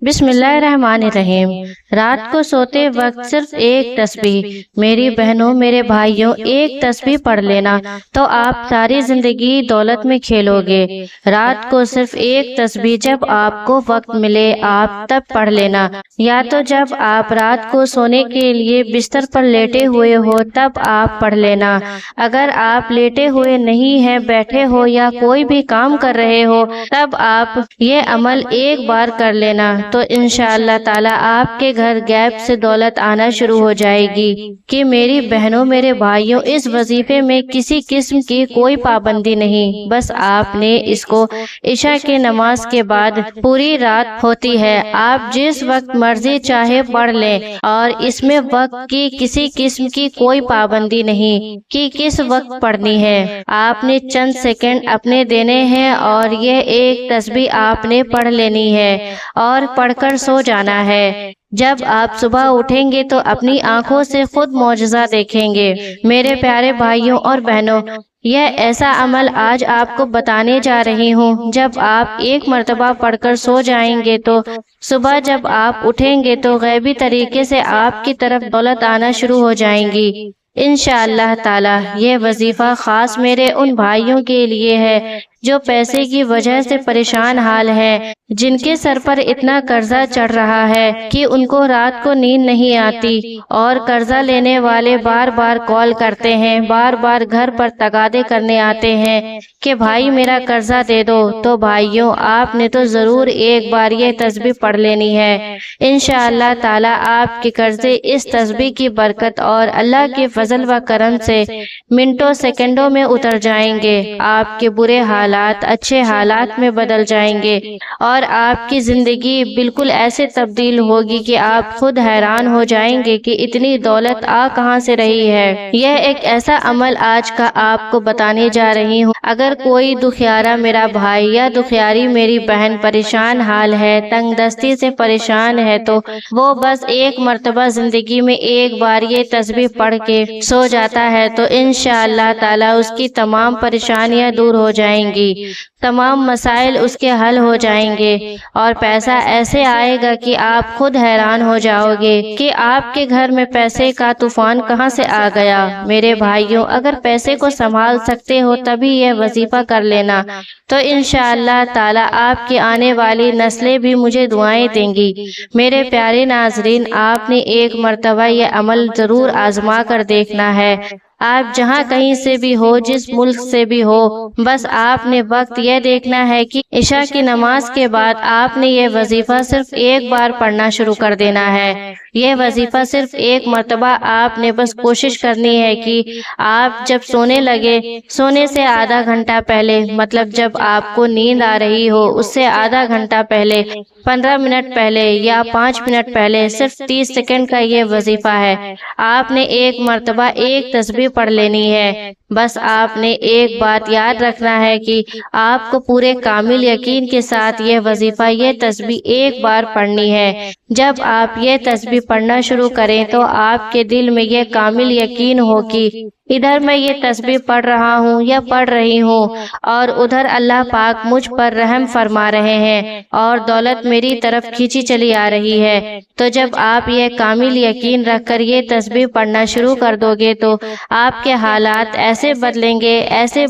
بسم اللہ الرحمن الرحیم۔ رات کو سوتے وقت صرف ایک تسبیح، میری بہنوں میرے بھائیوں، ایک تسبیح پڑھ لینا تو آپ ساری زندگی دولت میں کھیلو گے۔ رات کو صرف ایک تسبیح جب آپ کو وقت ملے آپ تب پڑھ لینا، یا تو جب آپ رات کو سونے کے لیے بستر پر لیٹے ہوئے ہو تب آپ پڑھ لینا۔ اگر آپ لیٹے ہوئے نہیں ہیں، بیٹھے ہو یا کوئی بھی کام کر رہے ہو تب آپ یہ عمل ایک بار کر لینا تو انشاءاللہ تعالی آپ کے گھر غیب سے دولت آنا شروع ہو جائے گی۔ کہ میری بہنوں میرے بھائیوں، اس وظیفے میں کسی قسم کی کوئی پابندی نہیں، بس آپ نے اس کو عشاء کی نماز کے بعد پوری رات ہوتی ہے، آپ جس وقت مرضی چاہے پڑھ لیں، اور اس میں وقت کی کسی قسم کی کوئی پابندی نہیں کہ کس وقت پڑھنی ہے۔ آپ نے چند سیکنڈ اپنے دینے ہیں اور یہ ایک تسبیح آپ نے پڑھ لینی ہے اور پڑھ کر سو جانا ہے۔ جب آپ صبح اٹھیں گے تو اپنی آنکھوں سے خود معجزہ دیکھیں گے۔ میرے پیارے بھائیوں اور بہنوں، یہ ایسا عمل آج آپ کو بتانے جا رہی ہوں، جب آپ ایک مرتبہ پڑھ کر سو جائیں گے تو صبح جب آپ اٹھیں گے تو غیبی طریقے سے آپ کی طرف دولت آنا شروع ہو جائیں گی انشاءاللہ تعالی۔ یہ وظیفہ خاص میرے ان بھائیوں کے لیے ہے جو پیسے کی وجہ سے پریشان حال ہیں، جن کے سر پر اتنا قرضہ چڑھ رہا ہے کہ ان کو رات کو نیند نہیں آتی، اور قرضہ لینے والے بار بار کال کرتے ہیں، بار بار گھر پر تقاضے کرنے آتے ہیں کہ بھائی میرا قرضہ دے دو۔ تو بھائیوں، آپ نے تو ضرور ایک بار یہ تسبیح پڑھ لینی ہے۔ انشاءاللہ تعالی آپ کے قرضے اس تسبیح کی برکت اور اللہ کے فضل و کرم سے منٹوں سیکنڈوں میں اتر جائیں گے۔ آپ کے برے حالات اچھے حالات میں بدل جائیں گے اور آپ کی زندگی بالکل ایسے تبدیل ہوگی کہ آپ خود حیران ہو جائیں گے کہ اتنی دولت آ کہاں سے رہی ہے۔ یہ ایک ایسا عمل آج کا آپ کو بتانے جا رہی ہوں۔ اگر کوئی دکھیارا میرا بھائی یا دکھیاری میری بہن پریشان حال ہے، تنگ دستی سے پریشان ہے، تو وہ بس ایک مرتبہ زندگی میں ایک بار یہ تسبیح پڑھ کے سو جاتا ہے تو انشاءاللہ تعالی اس کی تمام پریشانیاں دور ہو جائیں گی، تمام مسائل اس کے حل ہو جائیں گے، اور پیسہ ایسے آئے گا کہ آپ خود حیران ہو جاؤ گے کہ آپ کے گھر میں پیسے کا طوفان کہاں سے آ گیا۔ میرے بھائیوں، اگر پیسے کو سنبھال سکتے ہو تبھی یہ وظیفہ کر لینا تو انشاءاللہ تعالی آپ کی آنے والی نسلیں بھی مجھے دعائیں دیں گی۔ میرے پیارے ناظرین، آپ نے ایک مرتبہ یہ عمل ضرور آزما کر دیکھنا ہے۔ آپ جہاں کہیں سے بھی ہو، جس ملک سے بھی ہو، بس آپ نے وقت یہ دیکھنا ہے کہ عشاء کی نماز کے بعد آپ نے یہ وظیفہ صرف ایک بار پڑھنا شروع کر دینا ہے۔ یہ وظیفہ صرف ایک مرتبہ آپ نے بس کوشش کرنی ہے کہ آپ جب سونے لگے، سونے سے آدھا گھنٹہ پہلے، مطلب جب آپ کو نیند آ رہی ہو اس سے آدھا گھنٹہ پہلے، 15 منٹ پہلے یا 5 منٹ پہلے، صرف 30 سیکنڈ کا یہ وظیفہ ہے۔ آپ نے ایک مرتبہ ایک تسبیح پڑھ لینی ہے۔ بس آپ نے ایک بات یاد رکھنا ہے کہ آپ کو پورے کامل یقین کے ساتھ یہ وظیفہ، یہ تسبیح ایک بار پڑھنی ہے۔ جب آپ یہ تسبیح پڑھنا شروع کریں تو آپ کے دل میں یہ کامل یقین ہو کہ ادھر میں یہ تسبیح پڑھ رہا ہوں یا پڑھ رہی ہوں، اور ادھر اللہ پاک مجھ پر رحم فرما رہے ہیں اور دولت میری طرف کھینچی چلی آ رہی ہے۔ تو جب آپ یہ کامل یقین رکھ کر یہ تسبیح پڑھنا شروع کر دو گے تو آپ کے حالات ایسے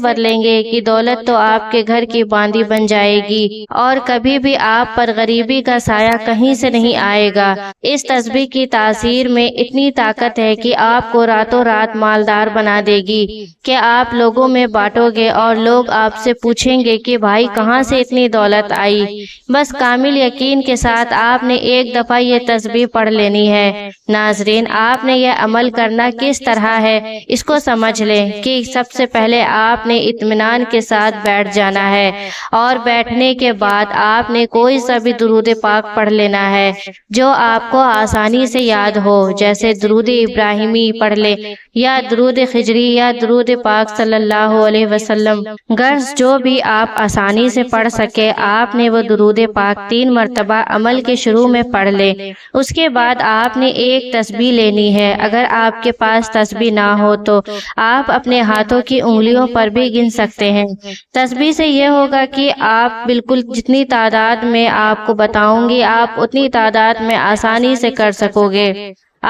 بدلیں گے کہ دولت تو آپ کے گھر کی باندھی بن جائے گی، اور کبھی بھی آپ پر غریبی کا سایہ کہیں سے نہیں آئے گا۔ اس تسبیح کی تاثیر میں اتنی طاقت ہے کہ آپ کو راتوں رات مالدار بنا دے گی کہ آپ لوگوں میں بانٹو گے اور لوگ آپ سے پوچھیں گے کہ بھائی کہاں سے اتنی دولت آئی۔ بس کامل یقین کے ساتھ آپ نے ایک دفعہ یہ تسبیح پڑھ لینی ہے۔ ناظرین، آپ نے یہ عمل کرنا کس طرح ہے اس کو سمجھ لیں کہ سب سے پہلے آپ نے اطمینان کے ساتھ بیٹھ جانا ہے، اور بیٹھنے کے بعد آپ نے کوئی سا بھی درود پاک پڑھ لینا ہے جو آپ کو آسانی سے یاد ہو، جیسے درود ابراہیمی پڑھ لیں یا درود فجری یا درود پاک صلی اللہ علیہ وسلم، غرض جو بھی آپ آسانی سے پڑھ سکے آپ نے وہ درود پاک 3 مرتبہ عمل کے شروع میں پڑھ لے۔ اس کے بعد آپ نے ایک تسبیح لینی ہے۔ اگر آپ کے پاس تسبیح نہ ہو تو آپ اپنے ہاتھوں کی انگلیوں پر بھی گن سکتے ہیں۔ تسبیح سے یہ ہوگا کہ آپ بالکل جتنی تعداد میں آپ کو بتاؤں گی آپ اتنی تعداد میں آسانی سے کر سکو گے،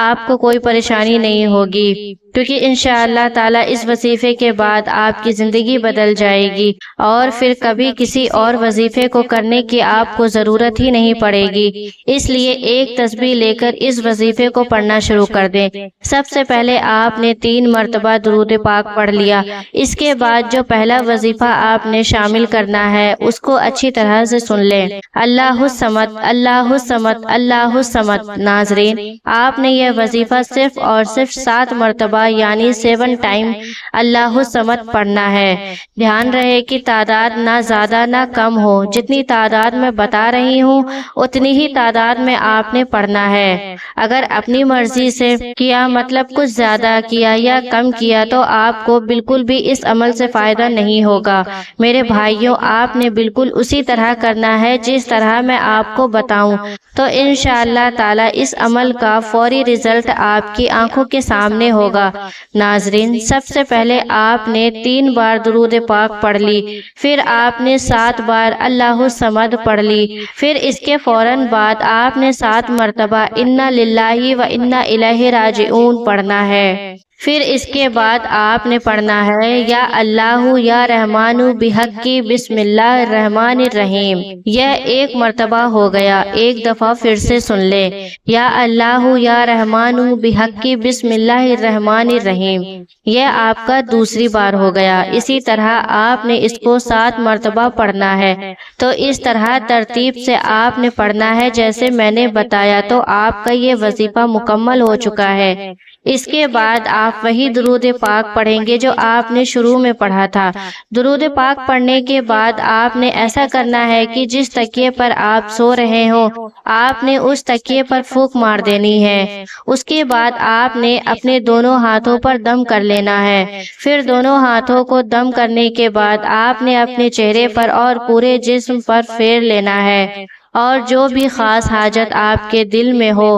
آپ کو کوئی پریشانی نہیں ہوگی، کیونکہ انشاءاللہ تعالی اس وظیفے کے بعد آپ کی زندگی بدل جائے گی اور پھر کبھی کسی اور وظیفے کو کرنے کی آپ کو ضرورت ہی نہیں پڑے گی۔ اس لیے ایک تسبیح لے کر اس وظیفے کو پڑھنا شروع کر دیں۔ سب سے پہلے آپ نے 3 مرتبہ درود پاک پڑھ لیا۔ اس کے بعد جو پہلا وظیفہ آپ نے شامل کرنا ہے اس کو اچھی طرح سے سن لیں۔ اللہ الصمد، اللہ الصمد، اللہ الصمد۔ ناظرین، آپ نے یہ وظیفہ صرف اور صرف 7 مرتبہ یعنی 7 ٹائم اللہ الصمد پڑھنا ہے۔ دھیان رہے کہ تعداد نہ زیادہ نہ کم ہو، جتنی تعداد میں بتا رہی ہوں اتنی ہی تعداد میں آپ نے پڑھنا ہے۔ اگر اپنی مرضی سے کیا مطلب کچھ زیادہ کیا یا کم کیا تو آپ کو بالکل بھی اس عمل سے فائدہ نہیں ہوگا۔ میرے بھائیوں، آپ نے بالکل اسی طرح کرنا ہے جس طرح میں آپ کو بتاؤں، تو انشاءاللہ تعالی اس عمل کا فوری رزلٹ آپ کی آنکھوں کے سامنے ہوگا۔ ناظرین، سب سے پہلے آپ نے 3 بار درود پاک پڑھ لی، پھر آپ نے 7 بار اللہ الصمد پڑھ لی، پھر اس کے فوراً بعد آپ نے 7 مرتبہ انا للہ و انا الیہ راجعون پڑھنا ہے۔ پھر اس کے بعد آپ نے پڑھنا ہے یا اللہ یا رحمان بحق کی بسم اللہ الرحمن الرحیم۔ یہ 1 مرتبہ ہو گیا، ایک دفعہ پھر سے سن لے، یا اللہ یا رحمان بحق کی بسم اللہ الرحمن الرحیم۔ یہ آپ کا دوسری بار ہو گیا۔ اسی طرح آپ نے اس کو 7 مرتبہ پڑھنا ہے۔ تو اس طرح ترتیب سے آپ نے پڑھنا ہے جیسے میں نے بتایا، تو آپ کا یہ وظیفہ مکمل ہو چکا ہے۔ اس کے بعد آپ وہی درود پاک پڑھیں گے جو آپ نے شروع میں پڑھا تھا۔ درود پاک پڑھنے کے بعد آپ نے ایسا کرنا ہے کہ جس تکیے پر آپ سو رہے ہوں آپ نے اس تکیے پر پھونک مار دینی ہے۔ اس کے بعد آپ نے اپنے دونوں ہاتھوں پر دم کر لینا ہے۔ پھر دونوں ہاتھوں کو دم کرنے کے بعد آپ نے اپنے چہرے پر اور پورے جسم پر پھیر لینا ہے، اور جو بھی خاص حاجت آپ کے دل میں ہو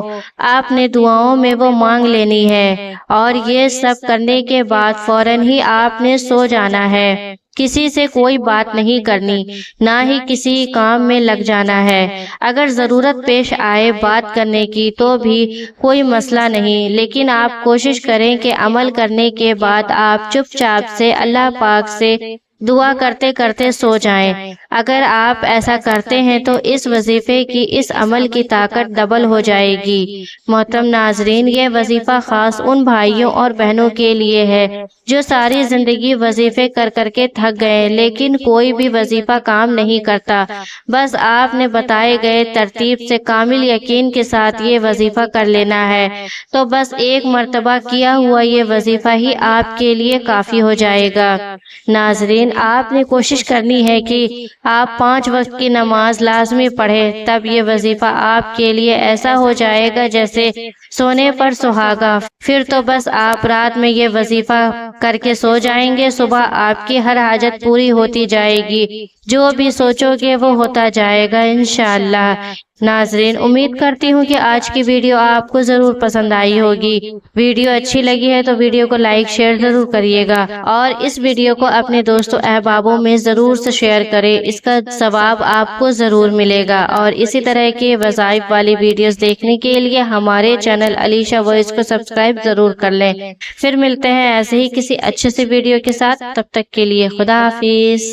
آپ نے دعاؤں میں وہ مانگ لینی ہے، اور یہ سب کرنے کے بعد فوراً ہی آپ نے سو جانا ہے۔ کسی سے کوئی بات نہیں کرنی، نہ ہی کسی کام میں لگ جانا ہے۔ اگر ضرورت پیش آئے بات کرنے کی تو بھی کوئی مسئلہ نہیں، لیکن آپ کوشش کریں کہ عمل کرنے کے بعد آپ چپ چاپ سے اللہ پاک سے دعا کرتے کرتے سو جائیں۔ اگر آپ ایسا کرتے ہیں تو اس وظیفے کی، اس عمل کی طاقت ڈبل ہو جائے گی۔ محترم ناظرین، یہ وظیفہ خاص ان بھائیوں اور بہنوں کے لیے ہے جو ساری زندگی وظیفے کر کر کے تھک گئے لیکن کوئی بھی وظیفہ کام نہیں کرتا۔ بس آپ نے بتائے گئے ترتیب سے کامل یقین کے ساتھ یہ وظیفہ کر لینا ہے، تو بس 1 مرتبہ کیا ہوا یہ وظیفہ ہی آپ کے لیے کافی ہو جائے گا۔ ناظرین، آپ نے کوشش کرنی ہے کہ آپ 5 وقت کی نماز لازمی پڑھیں، تب یہ وظیفہ آپ کے لیے ایسا ہو جائے گا جیسے سونے پر سہاگا۔ پھر تو بس آپ رات میں یہ وظیفہ کر کے سو جائیں گے، صبح آپ کی ہر حاجت پوری ہوتی جائے گی، جو بھی سوچو گے وہ ہوتا جائے گا انشاءاللہ۔ ناظرین، امید کرتی ہوں کہ آج کی ویڈیو آپ کو ضرور پسند آئی ہوگی۔ ویڈیو اچھی لگی ہے تو ویڈیو کو لائک شیئر ضرور کریے گا، اور اس ویڈیو کو اپنے دوستوں احبابوں میں ضرور سے شیئر کریں، اس کا ثواب آپ کو ضرور ملے گا۔ اور اسی طرح کے وظائف والی ویڈیوز دیکھنے کے لیے ہمارے چینل علیشہ وائس کو سبسکرائب ضرور کر لیں۔ پھر ملتے ہیں ایسے ہی کسی اچھے سے ویڈیو کے ساتھ، تب تک کے لیے خدا حافظ۔